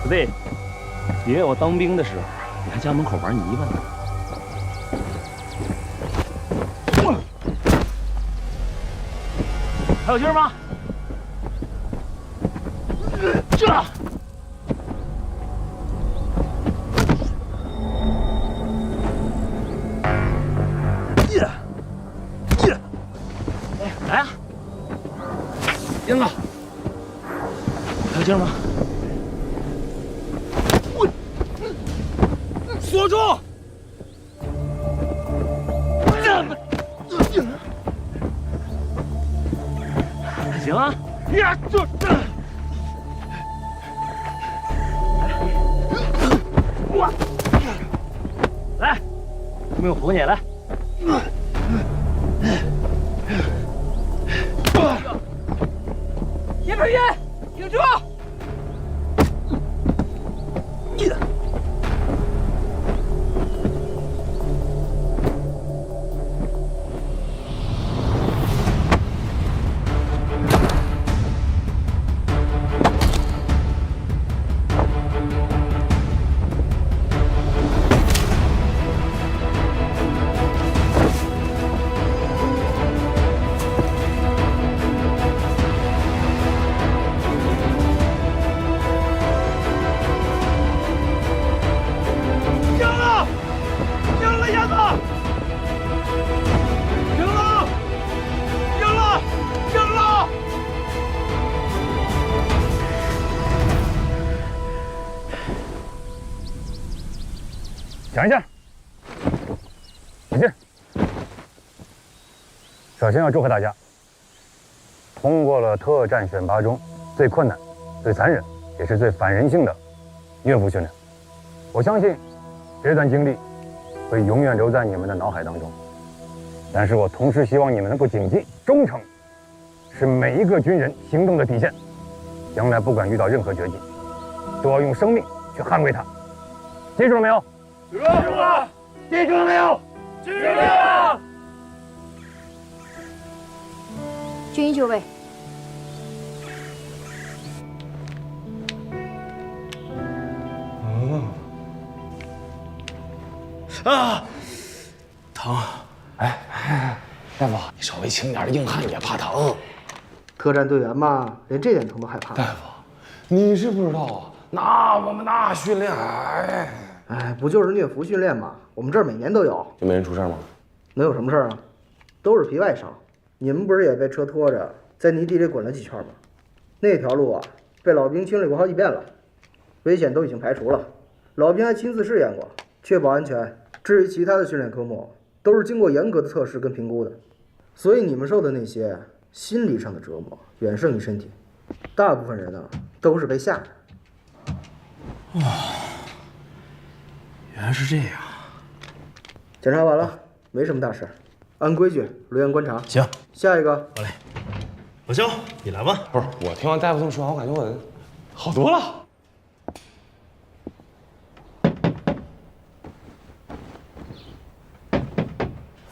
不对，爷我当兵的时候，你还家门口玩泥巴呢。还有劲儿吗？这。来啊！英子，还有劲儿吗？锁住！行啊！呀，就我来，有没有活你来？叶培云，挺住！想一下，冷静。首先要祝贺大家通过了特战选拔中最困难、最残忍，也是最反人性的岳父训练。我相信这段经历会永远留在你们的脑海当中。但是我同时希望你们能够谨记，忠诚是每一个军人行动的底线。将来不管遇到任何绝境，都要用生命去捍卫它。记住了没有？记住了！记住了没有？记住了！军医就位。啊，疼！哎，大夫，你稍微轻点，硬汉也怕疼。特战队员嘛，连这点疼都害怕。大夫，你是不知道啊，我们那训练，哎，不就是虐服训练吗？我们这儿每年都有。就没人出事吗？能有什么事儿啊？都是皮外伤。你们不是也被车拖着在泥地里滚了几圈吗？那条路啊，被老兵清理过好几遍了，危险都已经排除了。老兵还亲自试验过，确保安全。至于其他的训练科目，都是经过严格的测试跟评估的。所以你们受的那些心理上的折磨，远胜于身体。大部分人呢，都是被吓的。哇，原来是这样。检查完了，没什么大事，按规矩留院观察。行，下一个。好嘞，老肖，你来吧。不是，我听完大夫这么说完，我感觉我好多了。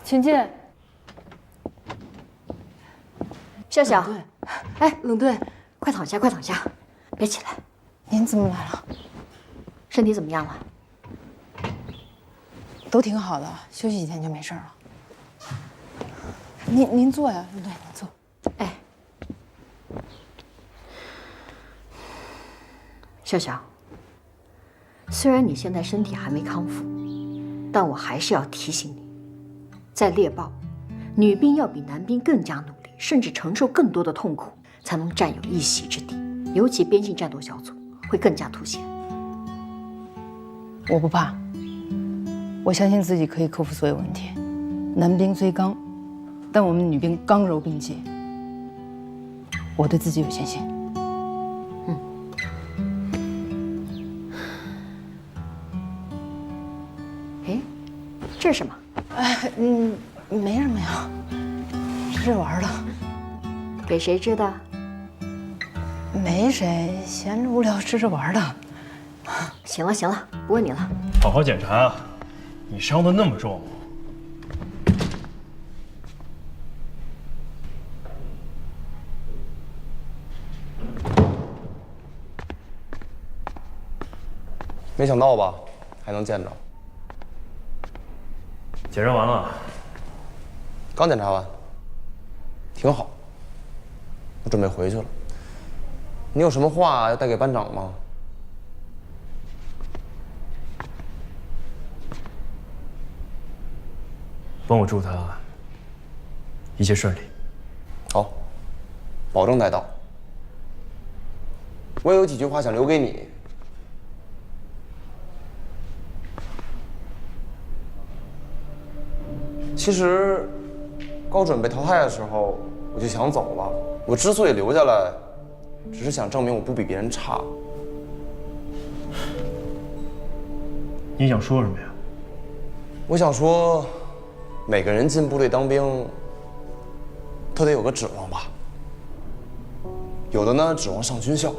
请进。笑笑，哎，冷队，快躺下，快躺下，别起来。您怎么来了？身体怎么样了？都挺好的，休息几天就没事了。您坐呀，冷队，您坐。哎，笑笑，虽然你现在身体还没康复，但我还是要提醒你，在猎豹，女兵要比男兵更加努力，甚至承受更多的痛苦，才能占有一席之地。尤其边境战斗小组会更加凸显。我不怕，我相信自己可以克服所有问题。男兵虽刚，但我们女兵刚柔并济，我对自己有信心。哎，这是什么？没什么呀，吃着玩的。给谁织的？没谁，闲着无聊吃着玩的。行了行了，不问你了。好好检查啊，你伤得那么重。没想到吧，还能见着。检查完了，刚检查完，挺好。我准备回去了。你有什么话要带给班长吗？帮我祝他一切顺利。好，保证带到。我也有几句话想留给你。其实，高准被淘汰的时候，我就想走了。我之所以留下来，只是想证明我不比别人差。你想说什么呀？我想说，每个人进部队当兵，都得有个指望吧。有的呢指望上军校，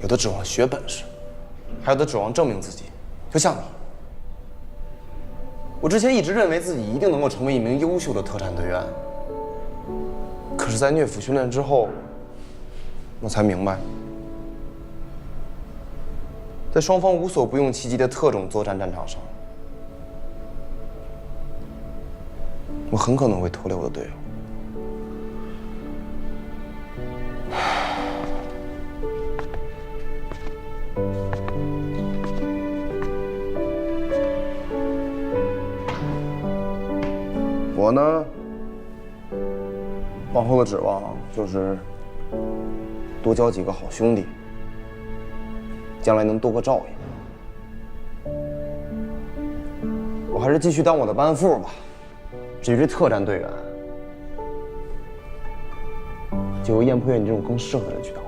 有的指望学本事，还有的指望证明自己。就像你，我之前一直认为自己一定能够成为一名优秀的特战队员，可是，在虐俘训练之后，我才明白，在双方无所不用其极的特种作战战场上，我很可能会拖累我的队友。我呢，往后的指望就是多交几个好兄弟，将来能多个照应。我还是继续当我的班副吧。至于这特战队员，就由燕破月你这种更适合的人去当。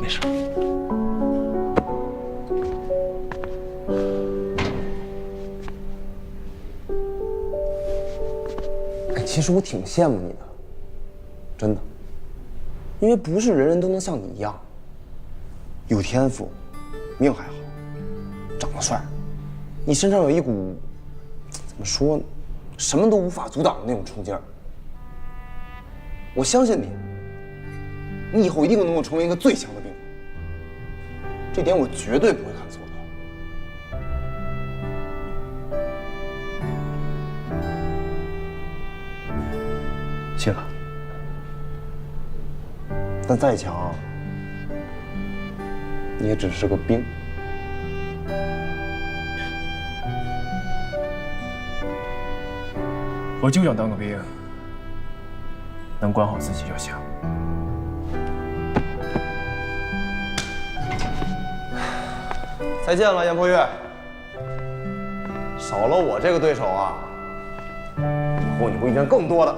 没事。哎，其实我挺羡慕你的，真的，因为不是人人都能像你一样，有天赋，命还好，长得帅，你身上有一股怎么说呢，什么都无法阻挡的那种冲劲儿。我相信你，你以后一定能够成为一个最强的兵。这点我绝对不会看错的。谢了。但再强，你也只是个兵。我就想当个兵，能管好自己就行。再见了，燕破月。少了我这个对手啊，以后你会遇见更多的。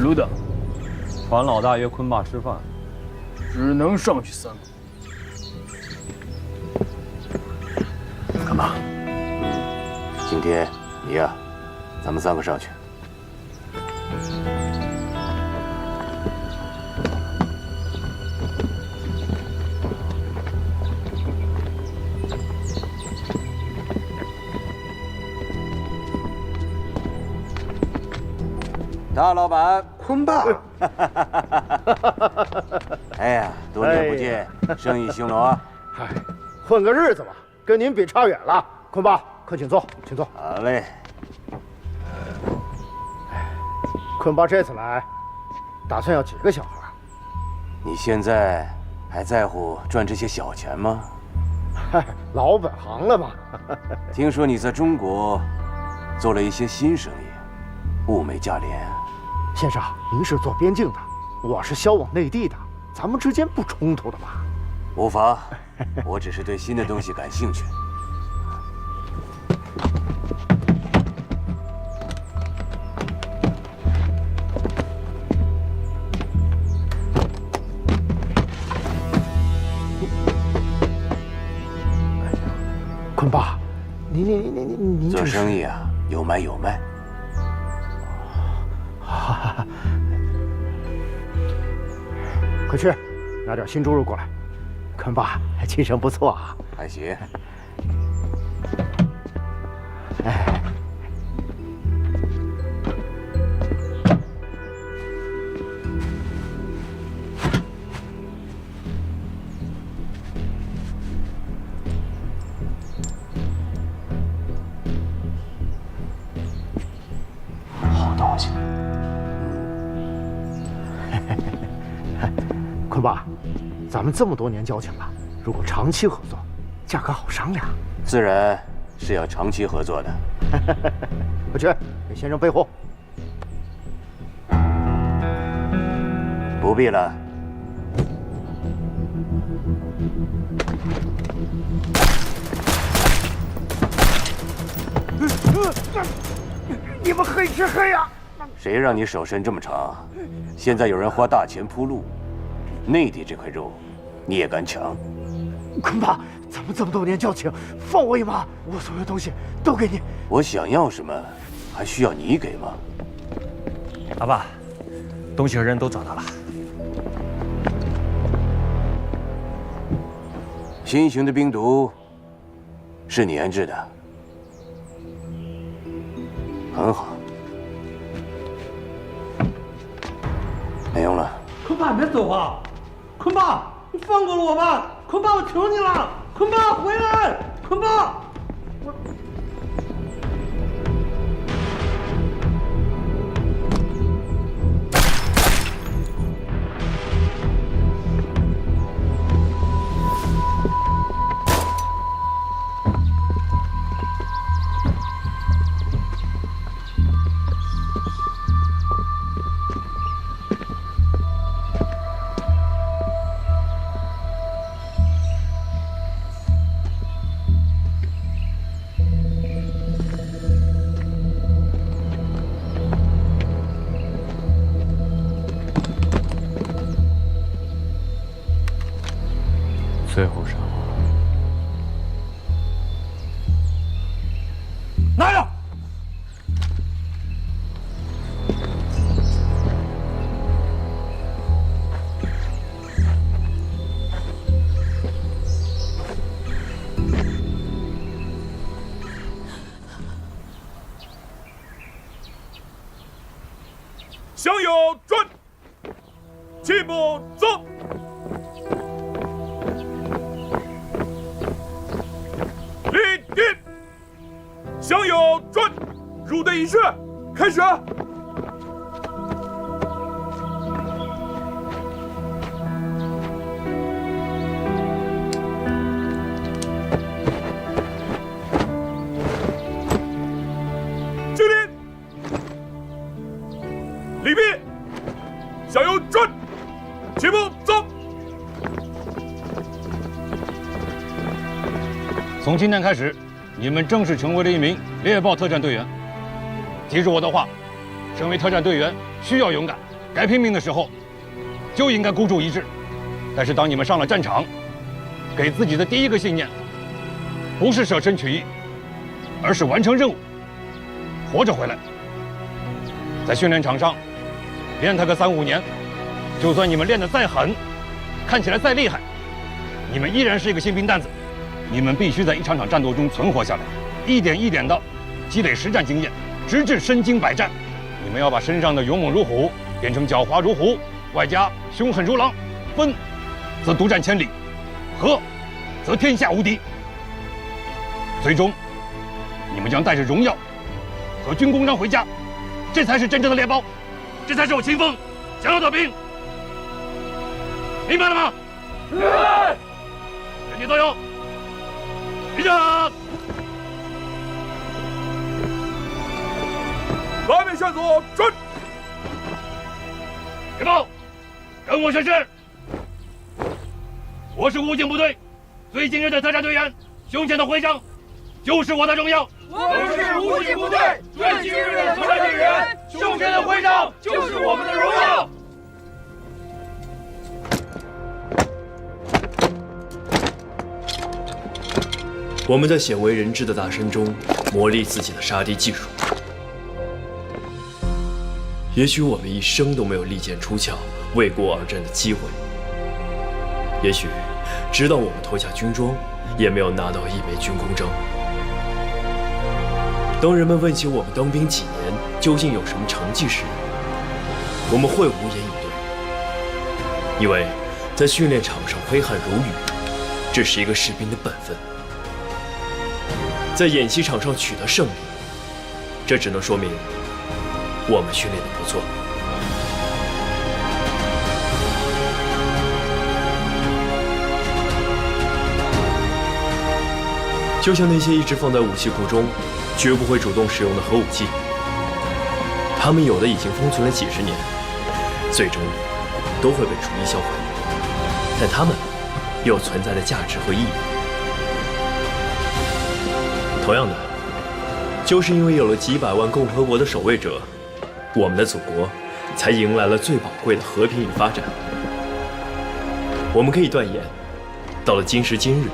鲁等，传老大约坤爸吃饭，只能上去3个。干嘛？景天，你呀，咱们3个上去。大老板，坤爸，哎呀，多年不见，生意兴隆啊！嗨，混个日子嘛，跟您比差远了。坤爸，快请坐，请坐。好嘞。坤爸这次来，打算要几个小孩？你现在还在乎赚这些小钱吗？嗨，老本行了嘛。听说你在中国做了一些新生意，物美价廉。先生，您是做边境的，我是销往内地的，咱们之间不冲突的吧？无妨，我只是对新的东西感兴趣。坤爸，您做生意啊，有买有卖。快去拿点新猪肉过来。坤爸，精神不错啊。还行。哎，好东西。坤爸，咱们这么多年交情了，如果长期合作，价格好商量。自然是要长期合作的。快去给先生备货。不必了。你们黑吃黑呀！谁让你手伸这么长？现在有人花大钱铺路，内地这块肉，你也敢抢？坤爸，咱们这么多年交情，放我一马，我所有东西都给你。我想要什么，还需要你给吗？老爸，东西和人都找到了。新型的病毒是你研制的，很好。没用了。坤爸，别走啊！坤爸，你放过了我吧！坤爸，我求你了！坤爸，回来！坤爸，我。最后杀我。拿着。向右转，齐步走。立定，向右转，入队仪式开始。敬礼，礼毕，向右转，齐步走。从今天开始，你们正式成为了一名猎豹特战队员。记住我的话，身为特战队员需要勇敢，该拼命的时候就应该孤注一掷。但是当你们上了战场，给自己的第一个信念，不是舍身取义，而是完成任务，活着回来。在训练场上练他个3、5年，就算你们练得再狠，看起来再厉害，你们依然是一个新兵蛋子。你们必须在一场场战斗中存活下来，一点一点的积累实战经验，直至身经百战。你们要把身上的勇猛如虎变成狡猾如狐，外加凶狠如狼，分则独占千里，和则天下无敌。最终，你们将带着荣耀和军功章回家，这才是真正的猎豹，这才是我秦风想要的兵。明白了吗？全体都有，立正。八面向左，准。猎豹，跟我宣誓，我是武警部队最精锐的特战队员，胸前的徽章就是我的荣耀。我是武警部队最精锐的特战队员，胸前的徽章就是我们的荣耀。我们在鲜为人知的大山中磨砺自己的杀敌技术。也许我们一生都没有利剑出鞘、为国而战的机会。也许，直到我们脱下军装，也没有拿到一枚军功章。当人们问起我们当兵几年究竟有什么成绩时，我们会无言以对，因为在训练场上挥汗如雨，这是一个士兵的本分。在演习场上取得胜利，这只能说明我们训练得不错。就像那些一直放在武器库中，绝不会主动使用的核武器，它们有的已经封存了几十年，最终都会被逐一销毁，但它们有存在的价值和意义。同样的，就是因为有了几百万共和国的守卫者，我们的祖国才迎来了最宝贵的和平与发展。我们可以断言，到了今时今日，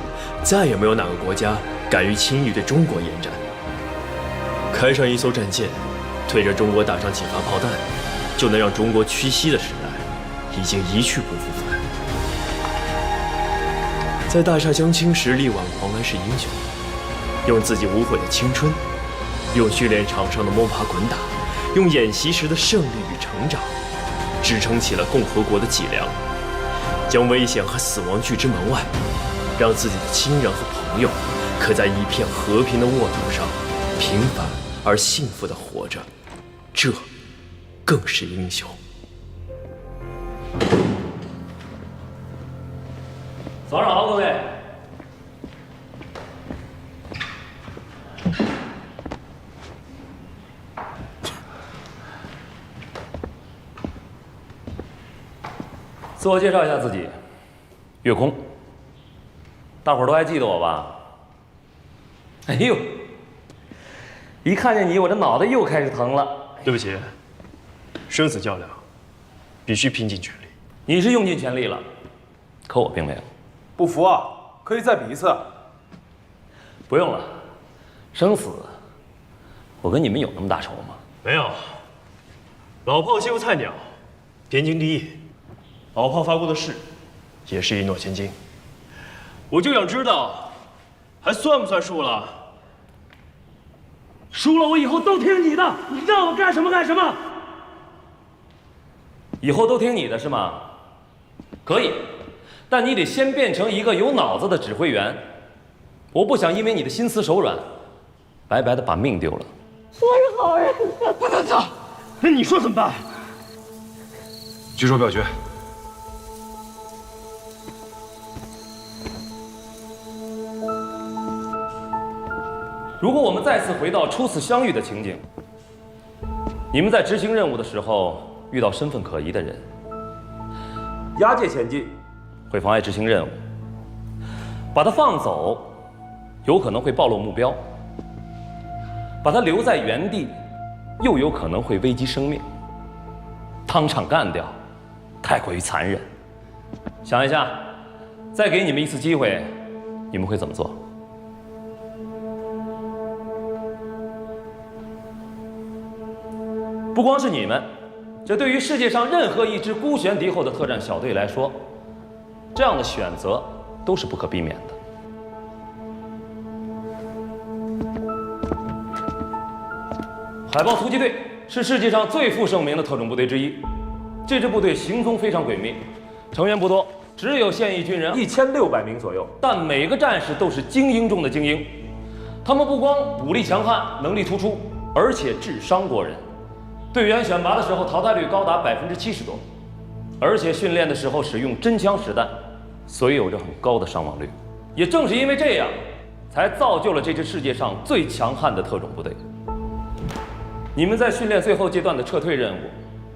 再也没有哪个国家敢于轻易对中国延展。开上一艘战舰，对着中国打上几发炮弹，就能让中国屈膝的时代，已经一去不复返。在大厦将倾时力挽狂澜是英雄，用自己无悔的青春，用训练场上的摸爬滚打，用演习时的胜利与成长，支撑起了共和国的脊梁，将危险和死亡拒之门外，让自己的亲人和朋友可在一片和平的沃土上平凡而幸福地活着，这更是英雄。早上好，各位。自我介绍一下自己，月空。大伙儿都还记得我吧？哎呦，一看见你，我这脑袋又开始疼了。对不起，生死较量，必须拼尽全力。你是用尽全力了，可我并没有。不服啊？可以再比一次。不用了，生死，我跟你们有那么大仇吗？没有。老炮欺负菜鸟，边境第一。老炮发过的誓，也是一诺千金。我就想知道，还算不算输了？输了，我以后都听你的，你让我干什么干什么。以后都听你的是吗？可以，但你得先变成一个有脑子的指挥员。我不想因为你的心慈手软，白白的把命丢了。我是好人。不能走，那你说怎么办？举手表决。如果我们再次回到初次相遇的情景，你们在执行任务的时候遇到身份可疑的人，押解前进会妨碍执行任务，把他放走有可能会暴露目标，把他留在原地又有可能会危及生命，当场干掉太过于残忍。想一下，再给你们一次机会，你们会怎么做？不光是你们，这对于世界上任何一支孤悬敌后的特战小队来说，这样的选择都是不可避免的。海豹突击队是世界上最负盛名的特种部队之一，这支部队行踪非常诡秘，成员不多，只有现役军人1600名左右，但每个战士都是精英中的精英。他们不光武力强悍、能力突出，而且智商过人。队员选拔的时候淘汰率高达70%多，而且训练的时候使用真枪实弹，所以有着很高的伤亡率。也正是因为这样，才造就了这支世界上最强悍的特种部队。你们在训练最后阶段的撤退任务，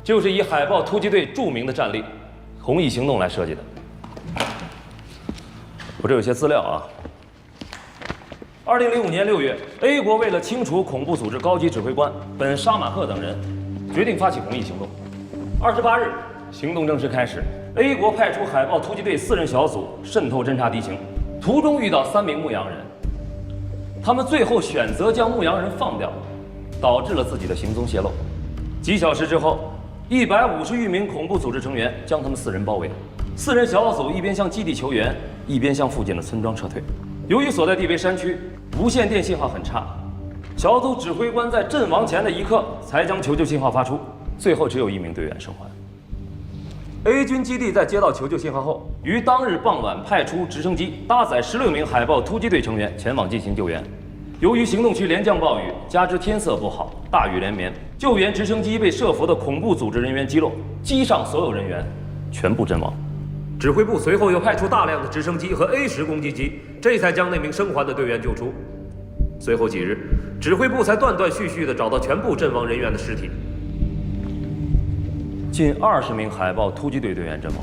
就是以海豹突击队著名的战例“红翼行动”来设计的。我这有些资料啊。2005年6月 ，A 国为了清除恐怖组织高级指挥官本·沙马赫等人，决定发起红翼行动。28日，行动正式开始。A 国派出海豹突击队4人小组渗透侦察敌情，途中遇到3名牧羊人，他们最后选择将牧羊人放掉，导致了自己的行踪泄露。几小时之后，150余名恐怖组织成员将他们4人包围。4人小组一边向基地求援，一边向附近的村庄撤退。由于所在地为山区，无线电信号很差，小组指挥官在阵亡前的一刻才将求救信号发出，最后只有1名队员生还。A 军基地在接到求救信号后，于当日傍晚派出直升机搭载16名海豹突击队成员前往进行救援。由于行动区连降暴雨，加之天色不好，大雨连绵，救援直升机被设伏的恐怖组织人员击落，机上所有人员全部阵亡。指挥部随后又派出大量的直升机和 A10攻击机，这才将那名生还的队员救出。随后几日，指挥部才断断续续地找到全部阵亡人员的尸体。近20名海豹突击队队员阵亡，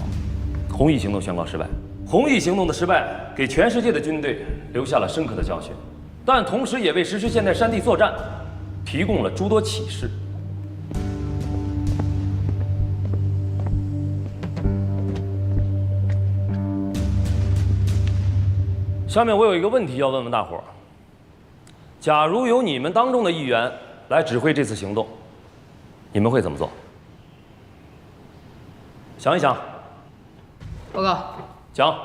红翼行动宣告失败。红翼行动的失败给全世界的军队留下了深刻的教训，但同时也为实施现代山地作战提供了诸多启示。下面我有一个问题要问问大伙儿：假如由你们当中的一员来指挥这次行动，你们会怎么做？想一想。报告。讲。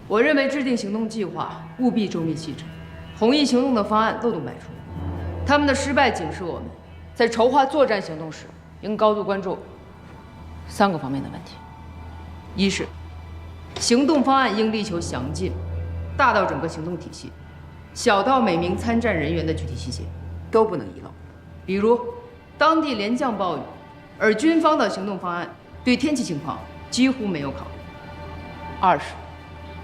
我认为制定行动计划务必周密细致，红翼行动的方案漏洞百出，他们的失败警示我们，在筹划作战行动时，应高度关注3个方面的问题。一是行动方案应力求详尽，大到整个行动体系，小到每名参战人员的具体细节，都不能遗漏。比如，当地连降暴雨，而军方的行动方案对天气情况几乎没有考虑。二是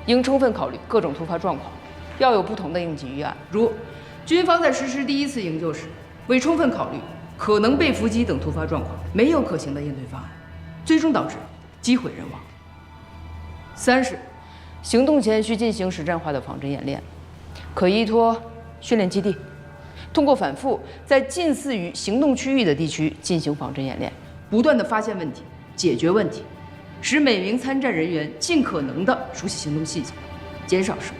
应充分考虑各种突发状况，要有不同的应急预案。如军方在实施第1次营救时，未充分考虑可能被伏击等突发状况，没有可行的应对方案，最终导致机毁人亡。3是行动前需进行实战化的仿真演练，可依托训练基地，通过反复在近似于行动区域的地区进行仿真演练，不断地发现问题、解决问题，使每名参战人员尽可能地熟悉行动细节，减少失误。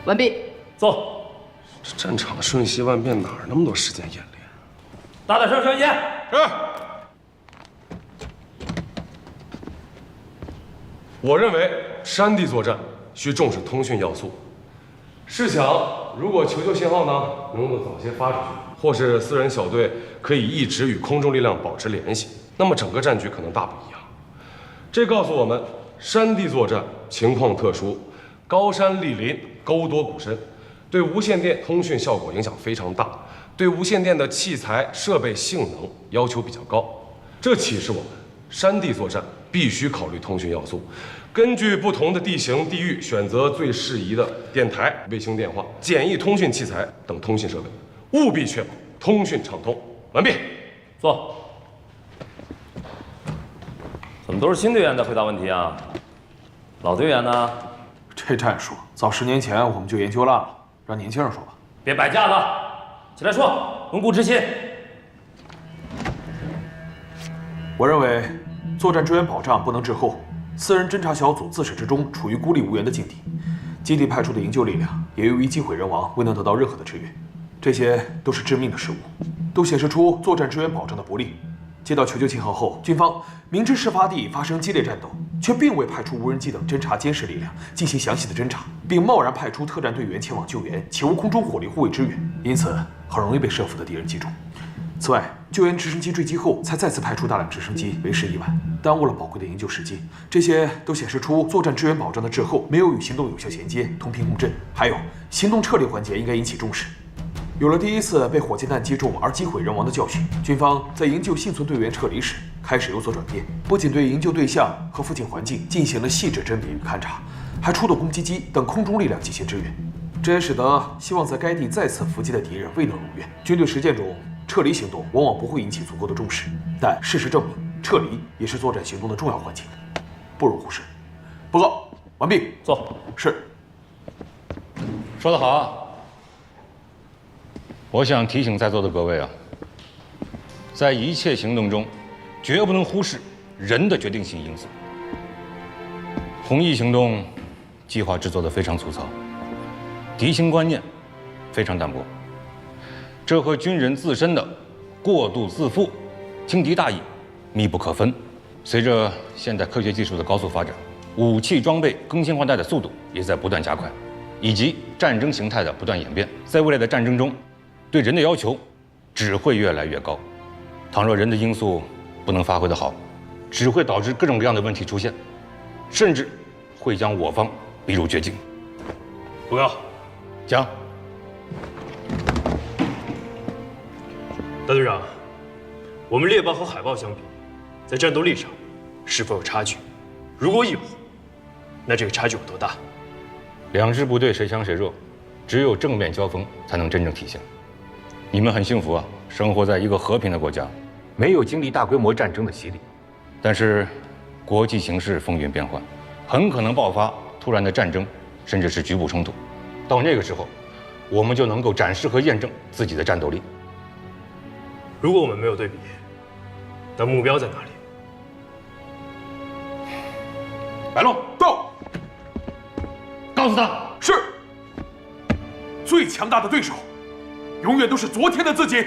完毕。走。这战场瞬息万变，哪儿那么多时间演练？大点声，小心些。是。我认为山地作战需重视通讯要素。试想，如果求救信号呢能够早些发出去，或是4人小队可以一直与空中力量保持联系，那么整个战局可能大不一样。这告诉我们，山地作战情况特殊，高山莅林，沟多谷深，对无线电通讯效果影响非常大，对无线电的器材设备性能要求比较高。这启示我们，山地作战必须考虑通讯要素，根据不同的地形地域选择最适宜的电台、卫星电话、简易通讯器材等通讯设备，务必确保通讯畅通。完毕。坐。怎么都是新队员在回答问题啊？老队员呢？这战术早10年前我们就研究烂了，让年轻人说吧。别摆架子，起来说，永不执行。我认为作战支援保障不能滞后，4人侦察小组自始至终处于孤立无援的境地，基地派出的营救力量也由于机毁人亡未能得到任何的支援，这些都是致命的失误，都显示出作战支援保障的不力。接到求救信号后，军方明知事发地发生激烈战斗，却并未派出无人机等侦察监视力量进行详细的侦查，并贸然派出特战队员前往救援，且无空中火力护卫支援，因此很容易被设伏的敌人击中。此外，救援直升机坠机后，才再次派出大量直升机，为时已晚，耽误了宝贵的营救时机。这些都显示出作战支援保障的滞后没有与行动有效衔接、同频共振，还有行动撤离环节应该引起重视。有了第一次被火箭弹击中而机毁人亡的教训，军方在营救幸存队员撤离时开始有所转变，不仅对营救对象和附近环境进行了细致甄别与勘察，还出动攻击机等空中力量进行支援。这也使得希望在该地再次伏击的敌人未能如愿。军队实践中，撤离行动往往不会引起足够的重视，但事实证明，撤离也是作战行动的重要环节，不容忽视。报告完毕。坐。是。说得好啊！我想提醒在座的各位啊，在一切行动中，绝不能忽视人的决定性因素。红翼行动计划制作得非常粗糙，敌情观念非常淡薄，这和军人自身的过度自负、轻敌大意密不可分。随着现代科学技术的高速发展，武器装备更新换代的速度也在不断加快，以及战争形态的不断演变，在未来的战争中，对人的要求只会越来越高。倘若人的因素不能发挥得好，只会导致各种各样的问题出现，甚至会将我方逼入绝境。报告，讲。大队长，我们猎豹和海豹相比，在战斗力上是否有差距？如果有，那这个差距有多大？两支部队谁强谁弱，只有正面交锋才能真正体现。你们很幸福啊，生活在一个和平的国家，没有经历大规模战争的洗礼。但是，国际形势风云变幻，很可能爆发突然的战争，甚至是局部冲突。到那个时候，我们就能够展示和验证自己的战斗力。如果我们没有对比，那目标在哪里？白龙，到。告诉他，是。最强大的对手，永远都是昨天的自己。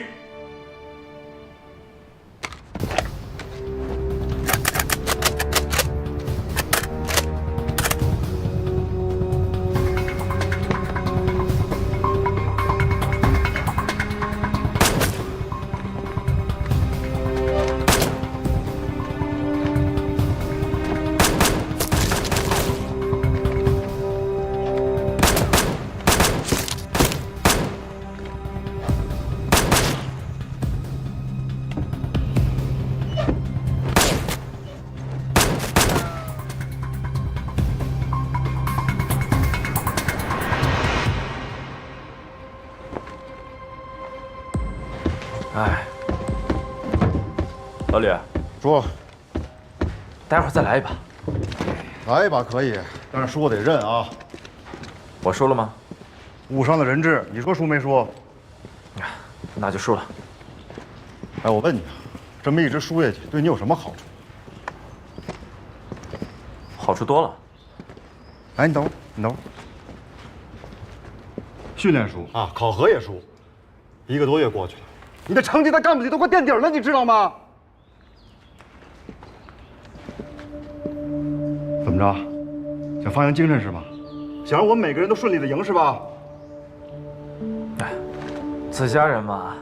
哎，老吕，说，待会儿再来一把。来一把可以，但是输我得认啊。我输了吗？误伤了人质，你说输没输？那就输了。哎，我问你啊，这么一直输下去，对你有什么好处？好处多了。哎，你等会儿，你等会儿。训练输啊，考核也输，1个多月过去了。你的成绩在干部里都快垫底了，你知道吗？怎么着？想发扬精神是吗？想让我们每个人都顺利的赢是吧？哎，自家人嘛，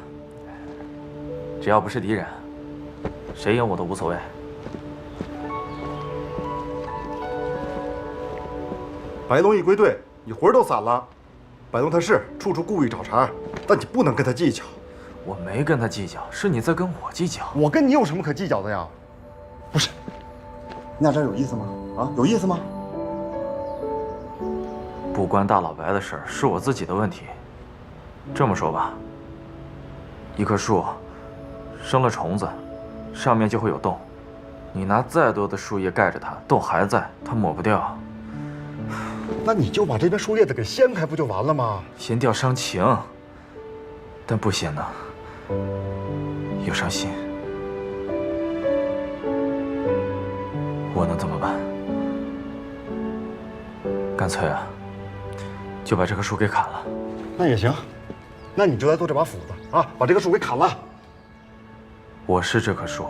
只要不是敌人，谁赢我都无所谓。白龙一归队，你魂都散了。白龙他是处处故意找茬，但你不能跟他计较。我没跟他计较，是你在跟我计较。我跟你有什么可计较的呀？不是，你俩这有意思吗？啊，有意思吗？不关大老白的事儿，是我自己的问题。这么说吧，一棵树生了虫子，上面就会有洞。你拿再多的树叶盖着它，洞还在，它抹不掉。那你就把这边树叶子给掀开，不就完了吗？掀掉伤情，但不掀呢，又伤心。我能怎么办？干脆啊，就把这棵树给砍了。那也行，那你就来做这把斧子啊，把这棵树给砍了。我是这棵树。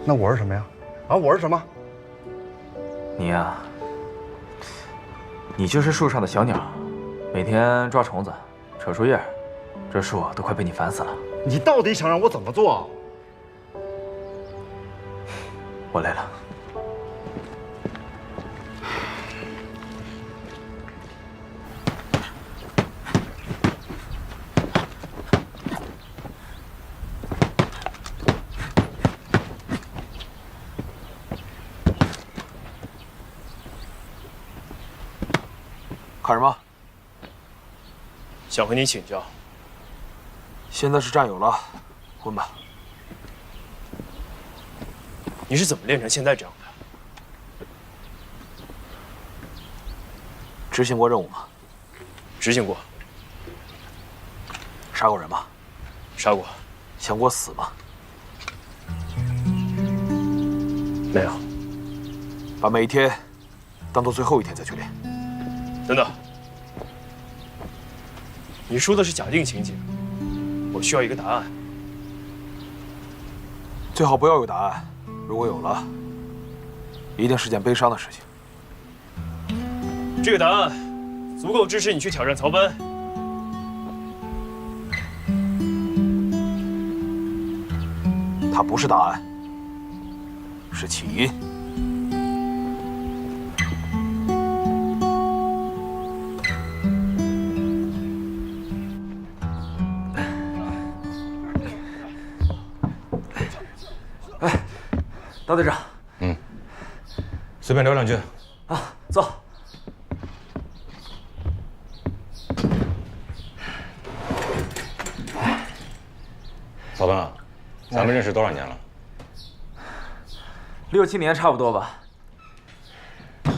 那我是什么呀？啊，我是什么？你呀，你就是树上的小鸟，每天抓虫子，扯树叶，这树都快被你烦死了。你到底想让我怎么做？我累了。看什么？想和你请教。现在是战友了，混吧。你是怎么练成现在这样的？执行过任务吗？执行过。杀过人吗？杀过。想过死吗？没有。把每一天当做最后一天再去练。等等，你说的是假定情景，我需要一个答案。最好不要有答案，如果有了，一定是件悲伤的事情。这个答案足够支持你去挑战曹班。它不是答案，是起因。大队长，随便聊两句。啊，走。曹班啊，咱们认识多少年了？6、7年差不多吧。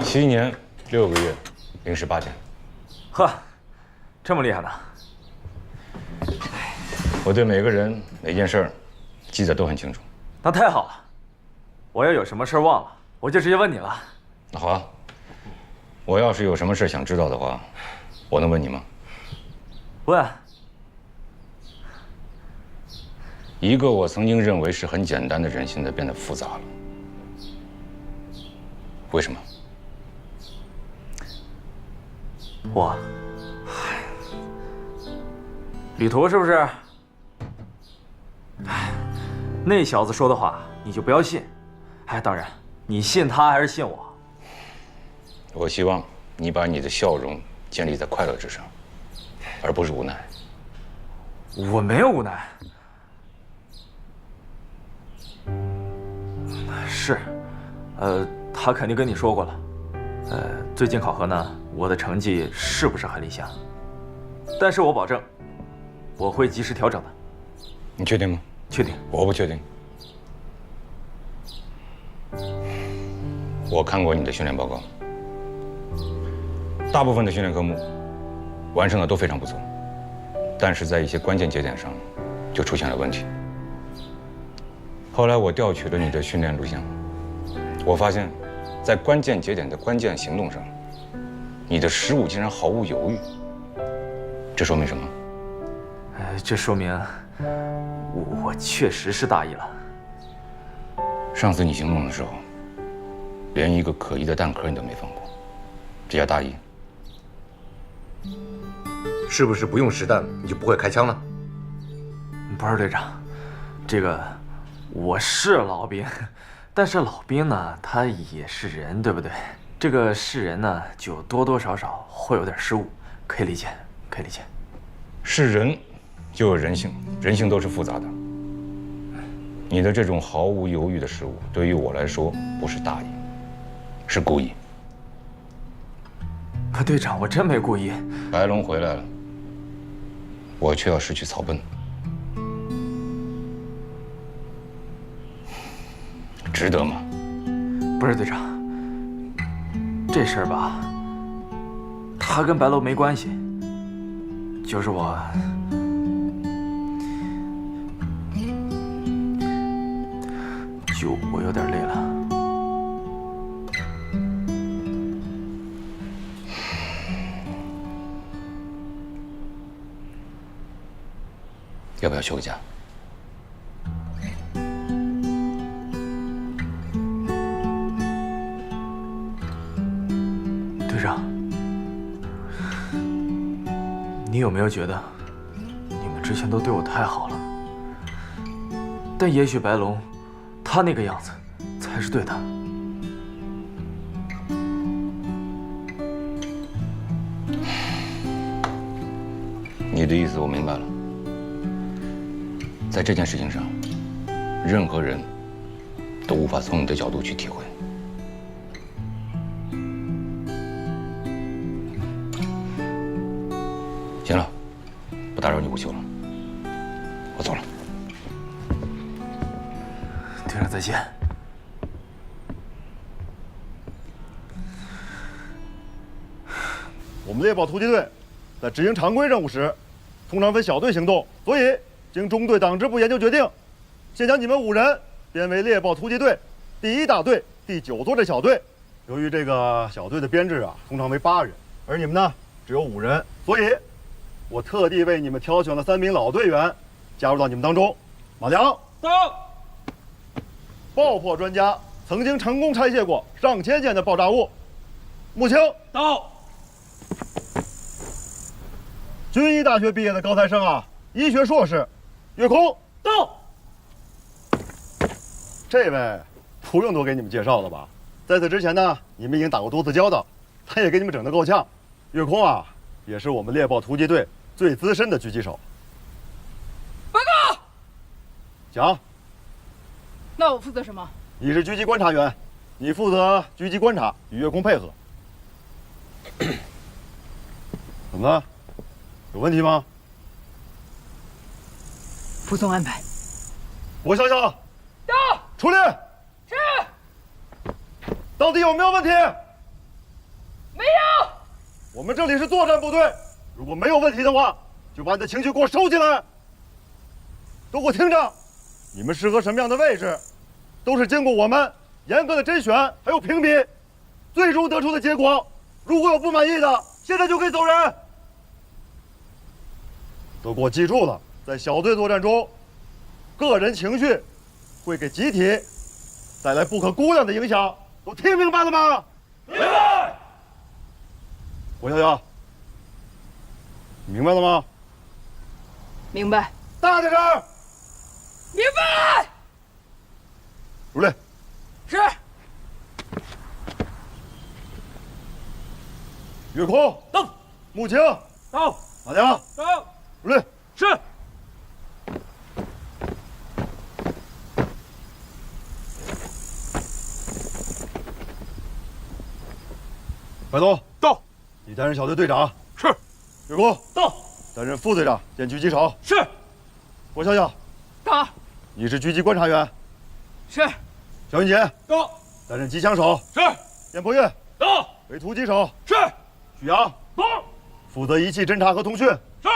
7年6个月0时8天。呵，这么厉害呢？我对每个人每件事儿记得都很清楚。那太好了。我要有什么事忘了，我就直接问你了。那好啊，我要是有什么事想知道的话，我能问你吗？问。一个我曾经认为是很简单的人，现在变得复杂了，为什么？旅途是不是？那小子说的话你就不要信。当然，你信他还是信我？我希望你把你的笑容建立在快乐之上，而不是无奈。我没有无奈。是，他肯定跟你说过了。最近考核呢，我的成绩是不是很理想？但是我保证，我会及时调整的。你确定吗？确定。我不确定。我看过你的训练报告，大部分的训练科目完成的都非常不错，但是在一些关键节点上就出现了问题。后来我调取了你的训练录像，我发现，在关键节点的关键行动上，你的失误竟然毫无犹豫。这说明什么？这说明我确实是大意了。上次你行动的时候，连一个可疑的弹壳你都没放过，这叫大意。是不是不用实弹你就不会开枪了？不是队长，这个我是老兵，但是老兵呢，他也是人，对不对？这个是人呢，就多多少少会有点失误，可以理解，可以理解。是人，就有人性，人性都是复杂的。你的这种毫无犹豫的失误，对于我来说不是大意，是故意。队长，我真没故意。白龙回来了，我却要失去草奔，值得吗？不是队长，这事儿吧，他跟白楼没关系，就是我有点累了。要不要休个假？队长，你有没有觉得你们之前都对我太好了？但也许白龙，他那个样子才是对的。你的意思我明白了。在这件事情上，任何人都无法从你的角度去体会。行了，不打扰你午休了，我走了。队长再见。我们猎豹突击队在执行常规任务时，通常分小队行动，所以经中队党支部研究决定，先将你们5人编为猎豹突击队第1大队第9作战小队。由于这个小队的编制通常为8人，而你们呢只有5人，所以我特地为你们挑选了3名老队员加入到你们当中。马良到，爆破专家，曾经成功拆卸过上千件的爆炸物。穆青到。军医大学毕业的高材生医学硕士，岳空到。这位不用多给你们介绍了吧？在此之前呢，你们已经打过多次交道，他也给你们整得够呛。岳空也是我们猎豹突击队最资深的狙击手。报告。讲。那我负责什么？你是狙击观察员，你负责狙击观察，与岳空配合。怎么了？有问题吗？服从安排。我想想。到。出列。是。到底有没有问题？没有。我们这里是作战部队，如果没有问题的话，就把你的情绪给我收起来。都给我听着，你们适合什么样的位置，都是经过我们严格的甄选还有评比，最终得出的结果。如果有不满意的，现在就可以走人。都给我记住了，在小队作战中，个人情绪会给集体带来不可估量的影响，都听明白了吗？明白。郭小小，你明白了吗？明白。大点声。明白。入列。是。岳空到。穆青到。马良到。入列。是。白东到。你担任小队队长。是。岳空到。担任副队长兼狙击手。是。郭小小到。你是狙击观察员。是。肖云杰到。担任机枪手。是。燕破月到。为突击手。是。许阳到。负责仪器侦察和通讯。是。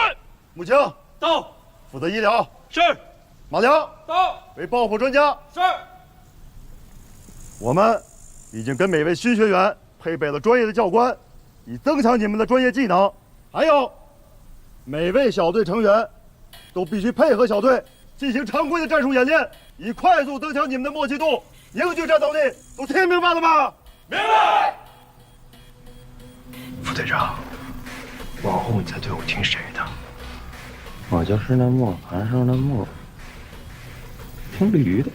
穆青到。负责医疗。是。马良到。为爆破专家。是。我们已经跟每位新学员配备了专业的教官，以增强你们的专业技能。还有，每位小队成员都必须配合小队进行常规的战术演练，以快速增强你们的默契度、凝聚战斗力。都听明白了吗？明白。副队长，往后你在队伍听谁的？我就是那磨盘上的磨，听驴的。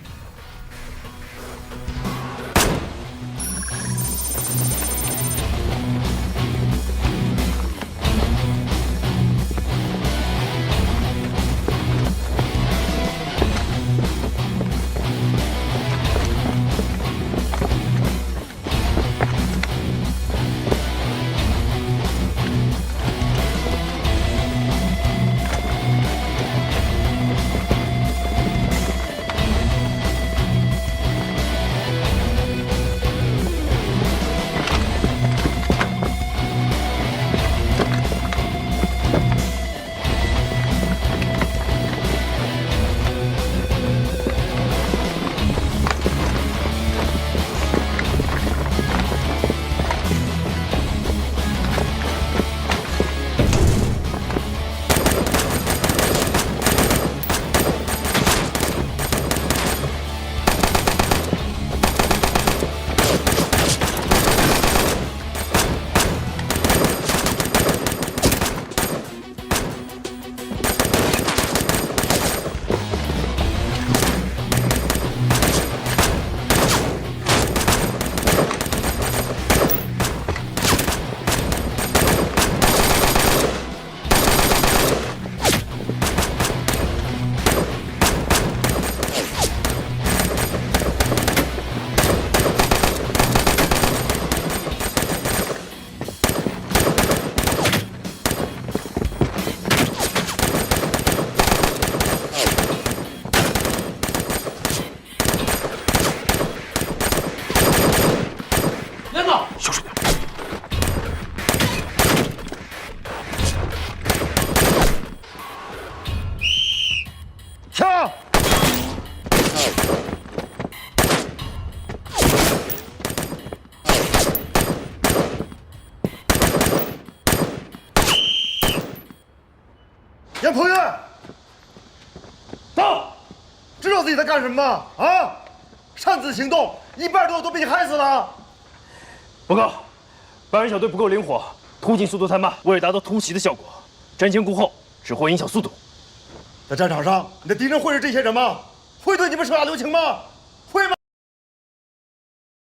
严鹏岳，到，知道自己在干什么吗？啊，擅自行动，1半多都被你害死了。报告，白人小队不够灵活，突进速度太慢，为了达到突袭的效果，阵前顾后只会影响速度。在战场上，你的敌人会是这些人吗？会对你们手下留情吗？